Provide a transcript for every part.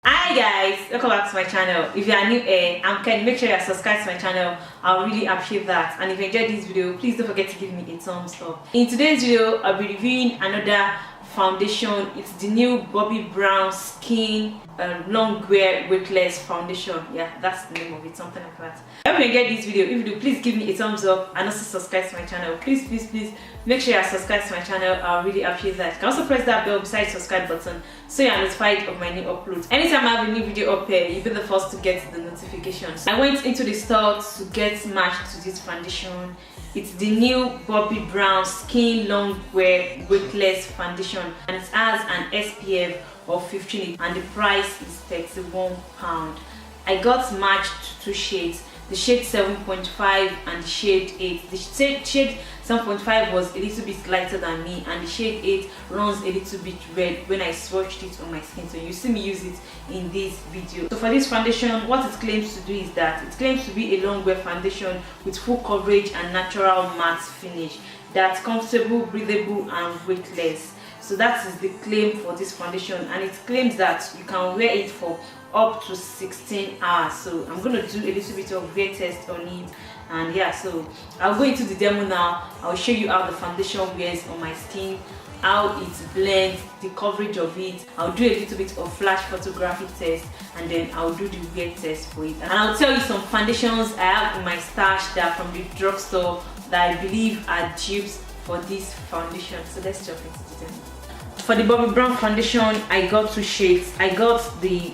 Hi guys, welcome back to my channel. If you are new here, I'm Ken. Make sure you are subscribed to my channel. I'll really appreciate that. And if you enjoyed this video, please don't forget to give me a thumbs up. In today's video, I'll be reviewing another foundation. It's the new Bobbi Brown Skin Long Wear Weightless Foundation. Yeah, that's the name of it, something like that. I hope you enjoyed this video. If you do, please give me a thumbs up and also subscribe to my channel. Please make sure you are subscribed to my channel. I'll really appreciate that. You can also press that bell beside the subscribe button so you are notified of my new uploads. Anytime I have a new video up here, you'll be the first to get the notifications. I went into the store to get matched to this foundation. It's the new Bobbi Brown Skin Long Wear Weightless Foundation, and it has an SPF of 15 and the price is £31. I got matched to two shades, the shade 7.5 and the shade 8. The shade 7.5 was a little bit lighter than me, and the shade 8 runs a little bit red when I swatched it on my skin, so you see me use it in this video. So for this foundation, what it claims to do is that it claims to be a long wear foundation with full coverage and natural matte finish that's comfortable, breathable and weightless. So that is the claim for this foundation, and it claims that you can wear it for up to 16 hours. So I'm going to do a little bit of wear test on it, and yeah, so I'll go into the demo now. I'll show you how the foundation wears on my skin, how it blends, the coverage of it. I'll do a little bit of flash photography test, and then I'll do the wear test for it. And I'll tell you some foundations I have in my stash that are from the drugstore that I believe are dupes for this foundation. So let's jump into the demo. For the Bobbi Brown foundation, I got two shades. I got the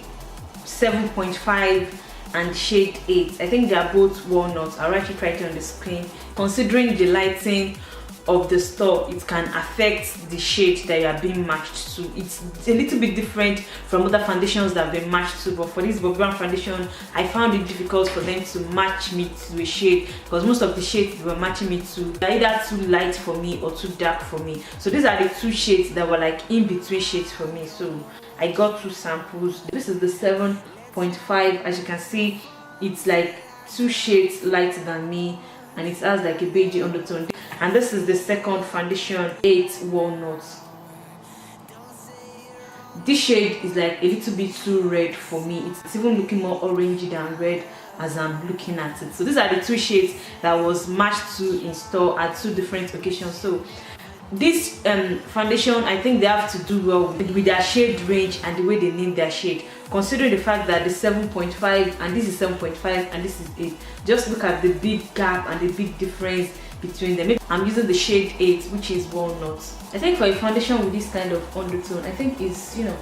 7.5 and shade 8. I think they are both walnuts. I'll write it right on the screen. Considering the lighting of the store, it can affect the shade that you are being matched to. It's a little bit different from other foundations that have been matched to, but for this Bobbi Brown foundation, I found it difficult for them to match me to a shade, because most of the shades they were matching me to are either too light for me or too dark for me. So these are the two shades that were like in between shades for me. So I got two samples. This is the 7.5. As you can see, it's like two shades lighter than me, and it has like a beige undertone. And this is the second foundation, 8 walnuts. This shade is like a little bit too red for me. It's even looking more orangey than red as I'm looking at it. So these are the two shades that was matched to in store at two different occasions. So this foundation, I think they have to do well with their shade range and the way they name their shade, considering the fact that the 7.5 and this is 7.5 and this is 8. Just look at the big gap and the big difference between them. I'm using the shade 8, which is walnuts. I think for a foundation with this kind of undertone, I think it's, you know,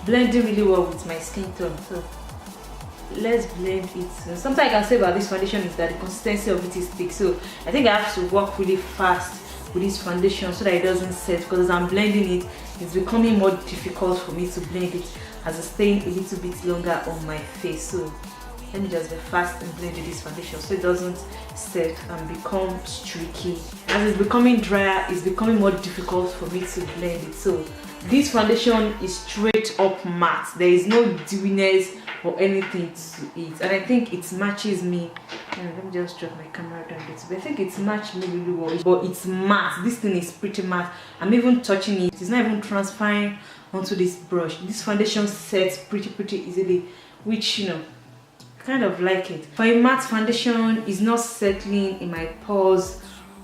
blending really well with my skin tone. So let's blend it. Something I can say about this foundation is that the consistency of it is thick, so I think I have to work really fast with this foundation so that it doesn't set, because as I'm blending it, it's becoming more difficult for me to blend it as it's staying a little bit longer on my face. So let me just be fast and blend this foundation so it doesn't set and become streaky. As it's becoming drier, it's becoming more difficult for me to blend it. So this foundation is straight up matte. There is no dewiness or anything to it, and I think it matches me. Let me just drop my camera down a little bit. I think it's matched me really well, but it's matte. This thing is pretty matte. I'm even touching it. It's not even transferring onto this brush. This foundation sets pretty easily, which, you know, kind of like it. For a matte foundation, it's not settling in my pores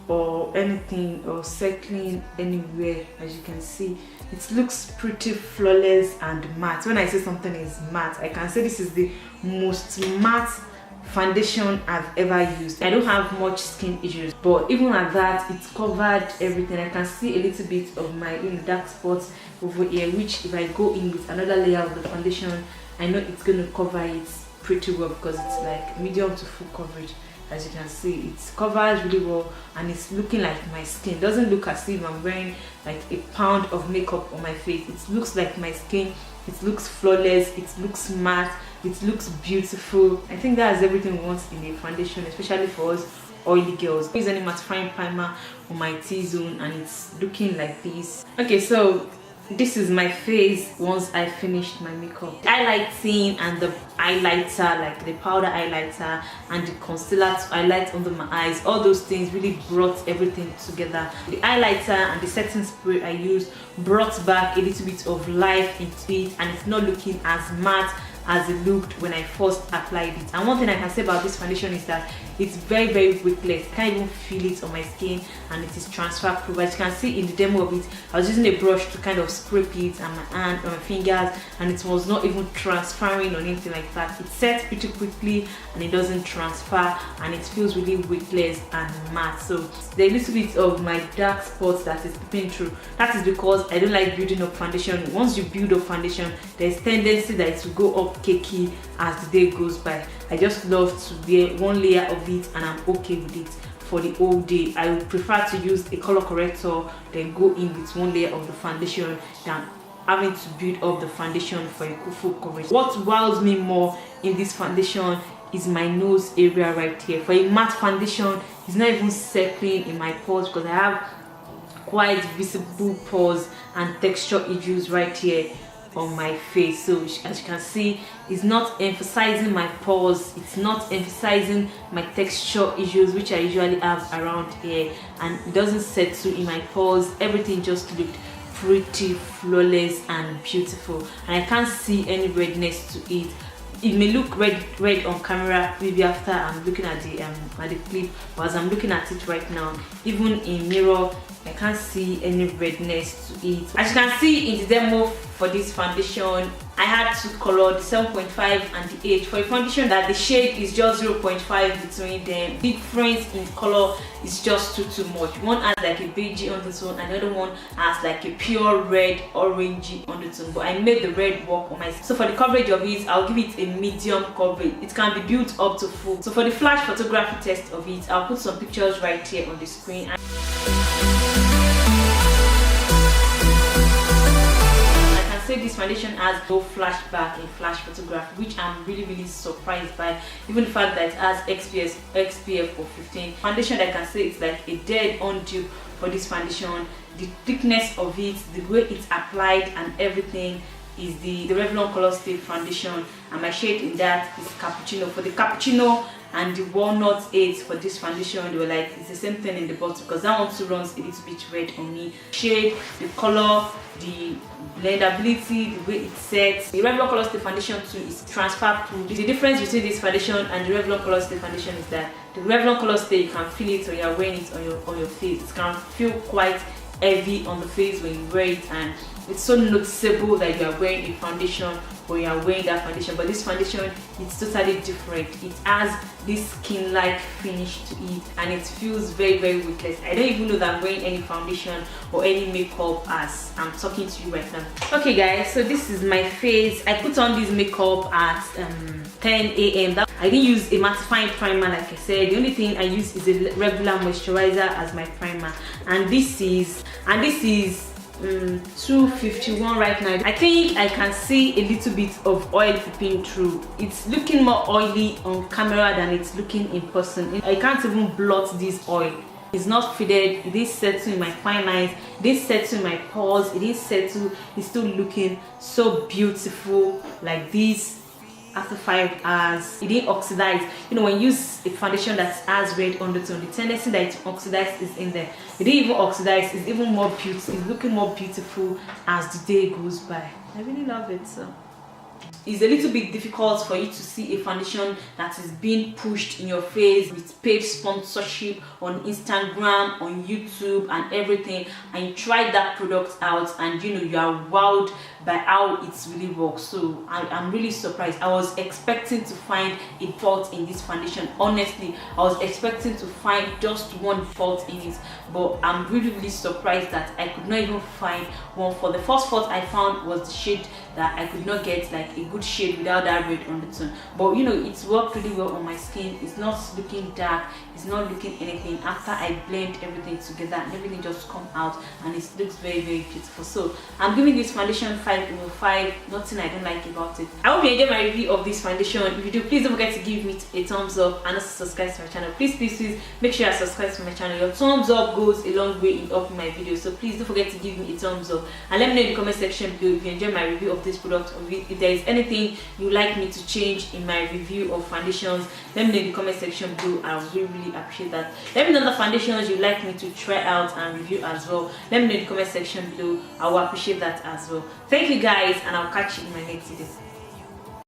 or anything, or settling anywhere. As you can see, it looks pretty flawless and matte. When I say something is matte, I can say this is the most matte foundation I've ever used. I don't have much skin issues, but even at that, it's covered everything. I can see a little bit of my dark spots over here, which if I go in with another layer of the foundation, I know it's going to cover it pretty well, because it's like medium to full coverage. As you can see, it covers really well and it's looking like my skin. It doesn't look as if I'm wearing like a pound of makeup on my face. It looks like my skin. It looks flawless, it looks matte, it looks beautiful. I think that's everything we want in a foundation, especially for us oily girls. I'm using a mattifying primer on my T-zone and it's looking like this. Okay, so this is my face once I finished my makeup. The highlighting and the highlighter, like the powder highlighter and the concealer to highlight under my eyes, all those things really brought everything together. The highlighter and the setting spray I used brought back a little bit of life into it, and it's not looking as matte as it looked when I first applied it. And one thing I can say about this foundation is that it's very, very weightless. I can't even feel it on my skin, and it is transfer proof. As you can see in the demo of it, I was using a brush to kind of scrape it on my hand, on my fingers, and it was not even transferring or anything like that. It sets pretty quickly and it doesn't transfer, and it feels really weightless and matte. So there's a little bit of my dark spots that is peeping through. That is because I don't like building up foundation. Once you build up foundation, there's tendency that it will go up cakey as the day goes by. I just love to wear one layer of it and I'm okay with it for the whole day. I would prefer to use a color corrector then go in with one layer of the foundation than having to build up the foundation for a full coverage. What wows me more in this foundation is my nose area right here. For a matte foundation, it's not even circling in my pores because I have quite visible pores and texture issues right here on my face. So as you can see, it's not emphasizing my pores, it's not emphasizing my texture issues which I usually have around here, and it doesn't settle in my pores. Everything just looked pretty flawless and beautiful, and I can't see any redness to it. It may look red on camera, maybe after I'm looking at the clip, but as I'm looking at it right now, even in mirror, I can't see any redness to it. As you can see in the demo for this foundation, I had two colors, the 7.5 and the 8. For a foundation that the shade is just 0.5 between them, difference in color is just too much. One has like a beige undertone and the other one has like a pure red orangey undertone, but I made the red work on my skin. So for the coverage of it, I'll give it a medium coverage. It can be built up to full. So for the flash photography test of it, I'll put some pictures right here on the screen. Say this foundation has no flashback in flash photography, which I'm really surprised by. Even the fact that it has SPF of 15. Foundation that I can say it's like a dead on dupe for this foundation. The thickness of it, the way it's applied and everything is the Revlon Color Stay foundation, and my shade in that is Cappuccino. For the Cappuccino and the Walnut 8 for this foundation, they were like, it's the same thing in the bottle because that one too runs a little bit red on me. Shade, the color, the blendability, the way it sets. The Revlon Color Stay foundation too is transfer proof. The difference between this foundation and the Revlon Color Stay foundation is that the Revlon Color Stay, you can feel it when you're wearing it on your face. It can feel quite heavy on the face when you wear it, and it's so noticeable that you are wearing a foundation when you are wearing that foundation. But this foundation, it's totally different. It has this skin-like finish to it, and it feels very weightless. I don't even know that I'm wearing any foundation or any makeup as I'm talking to you right now. Okay guys, so this is my face. I put on this makeup at 10 a.m. I didn't use a mattifying primer like I said. The only thing I use is a regular moisturizer as my primer, and this is 251 right now. I think I can see a little bit of oil peeping through. It's looking more oily on camera than it's looking in person. I can't even blot this oil. It's not faded. It didn't settle in my fine lines. It didn't settle in my pores. It didn't settle. It's still looking so beautiful like this. After 5 hours, it didn't oxidize. You know, when you use a foundation that has red undertone, the tendency that it oxidize is in there. It didn't even oxidize. It's even more beautiful. It's looking more beautiful as the day goes by. I really love it. So it's a little bit difficult for you to see a foundation that is being pushed in your face with paid sponsorship on Instagram, on YouTube and everything, and you try that product out and you know you are wowed by how it really works. So I'm really surprised. I was expecting to find a fault in this foundation. Honestly, I was expecting to find just one fault in it, but I'm really surprised that I could not even find one fault. The first fault I found was the shade that I could not get like a good shade without that red undertone, but you know it's worked really well on my skin. It's not looking dark, it's not looking anything. After I blend everything together and everything just come out and it looks very beautiful. So I'm giving this foundation 5/5. Nothing I don't like about it. I hope you enjoyed my review of this foundation. If you do, please don't forget to give me a thumbs up and also subscribe to my channel. Please make sure you are subscribed to my channel. Your thumbs up goes a long way in helping my videos, so please don't forget to give me a thumbs up and let me know in the comment section below if you enjoyed my review of this product, or if there is anything you like me to change in my review of foundations. Let me know in the comment section below. I would really appreciate that. Let me know the foundations you like me to try out and review as well. Let me know in the comment section below. I will appreciate that as well. Thank you guys, and I'll catch you in my next video.